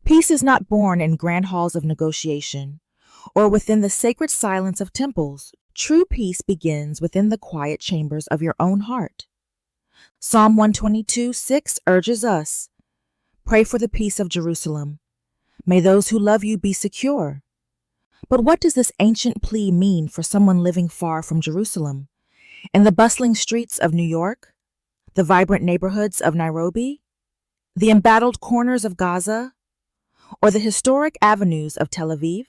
Peace is not born in grand halls of negotiation or within the sacred silence of temples. True peace begins within the quiet chambers of your own heart. Psalm 122:6 urges us, pray for the peace of Jerusalem. May those who love you be secure. But what does this ancient plea mean for someone living far from Jerusalem? In the bustling streets of New York, the vibrant neighborhoods of Nairobi, the embattled corners of Gaza, or the historic avenues of Tel Aviv?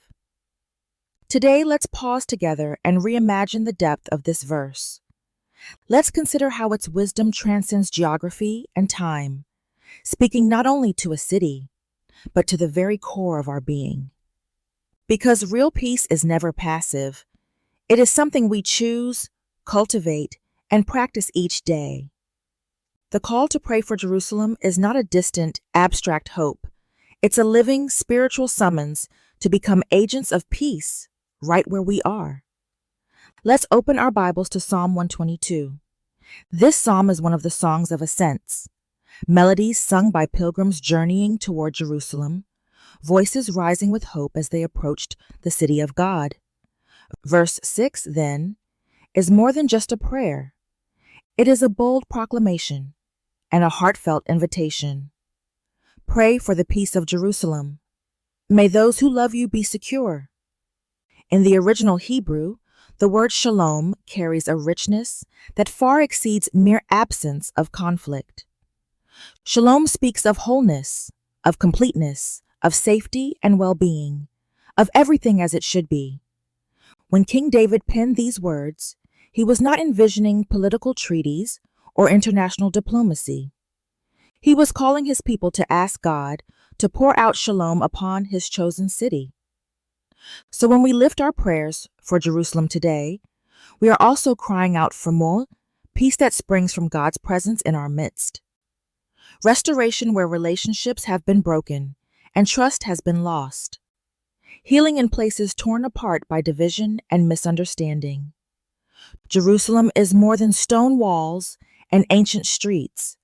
Today, let's pause together and reimagine the depth of this verse. Let's consider how its wisdom transcends geography and time, speaking not only to a city, but to the very core of our being. Because real peace is never passive, it is something we choose, cultivate, and practice each day. The call to pray for Jerusalem is not a distant, abstract hope. It's a living, spiritual summons to become agents of peace right where we are. Let's open our Bibles to Psalm 122. This psalm is one of the songs of ascents, melodies sung by pilgrims journeying toward Jerusalem, voices rising with hope as they approached the city of God. Verse 6, then, is more than just a prayer. It is a bold proclamation and a heartfelt invitation. Pray for the peace of Jerusalem. May those who love you be secure. In the original Hebrew, the word shalom carries a richness that far exceeds mere absence of conflict. Shalom speaks of wholeness, of completeness, of safety and well-being, of everything as it should be. When King David penned these words, he was not envisioning political treaties or international diplomacy. He was calling his people to ask God to pour out shalom upon his chosen city. So when we lift our prayers for Jerusalem today, we are also crying out for more peace that springs from God's presence in our midst. Restoration where relationships have been broken and trust has been lost. Healing in places torn apart by division and misunderstanding. Jerusalem is more than stone walls and ancient streets.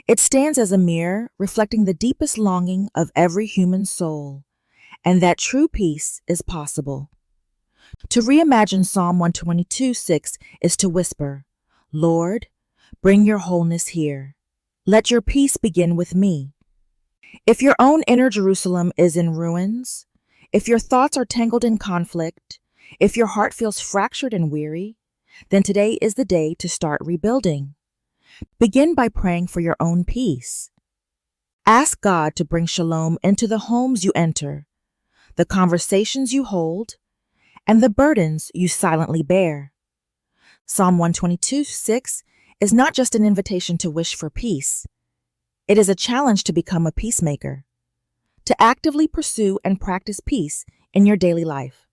It stands as a mirror reflecting the deepest longing of every human soul, and that true peace is possible. To reimagine Psalm 122:6 is to whisper, Lord, bring your wholeness here. Let your peace begin with me. If your own inner Jerusalem is in ruins, if your thoughts are tangled in conflict, if your heart feels fractured and weary, then today is the day to start rebuilding. Begin by praying for your own peace. Ask God to bring shalom into the homes you enter, the conversations you hold, and the burdens you silently bear. Psalm 122:6 is not just an invitation to wish for peace. It is a challenge to become a peacemaker, to actively pursue and practice peace in your daily life.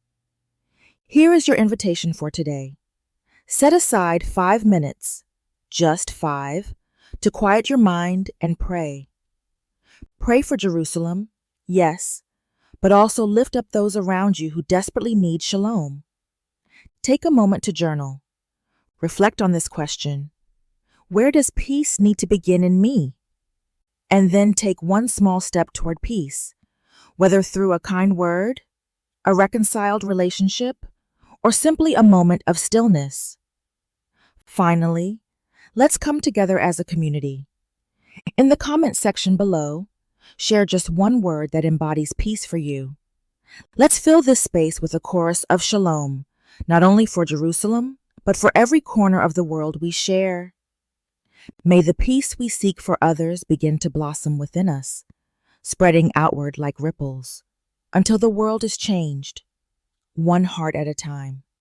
Here is your invitation for today. Set aside 5 minutes, just 5, to quiet your mind and pray. Pray for Jerusalem, yes, but also lift up those around you who desperately need shalom. Take a moment to journal. Reflect on this question. Where does peace need to begin in me? And then take one small step toward peace, whether through a kind word, a reconciled relationship, or simply a moment of stillness. Finally, let's come together as a community. In the comment section below, share just one word that embodies peace for you. Let's fill this space with a chorus of shalom, not only for Jerusalem, but for every corner of the world we share. May the peace we seek for others begin to blossom within us, spreading outward like ripples, until the world is changed, one heart at a time.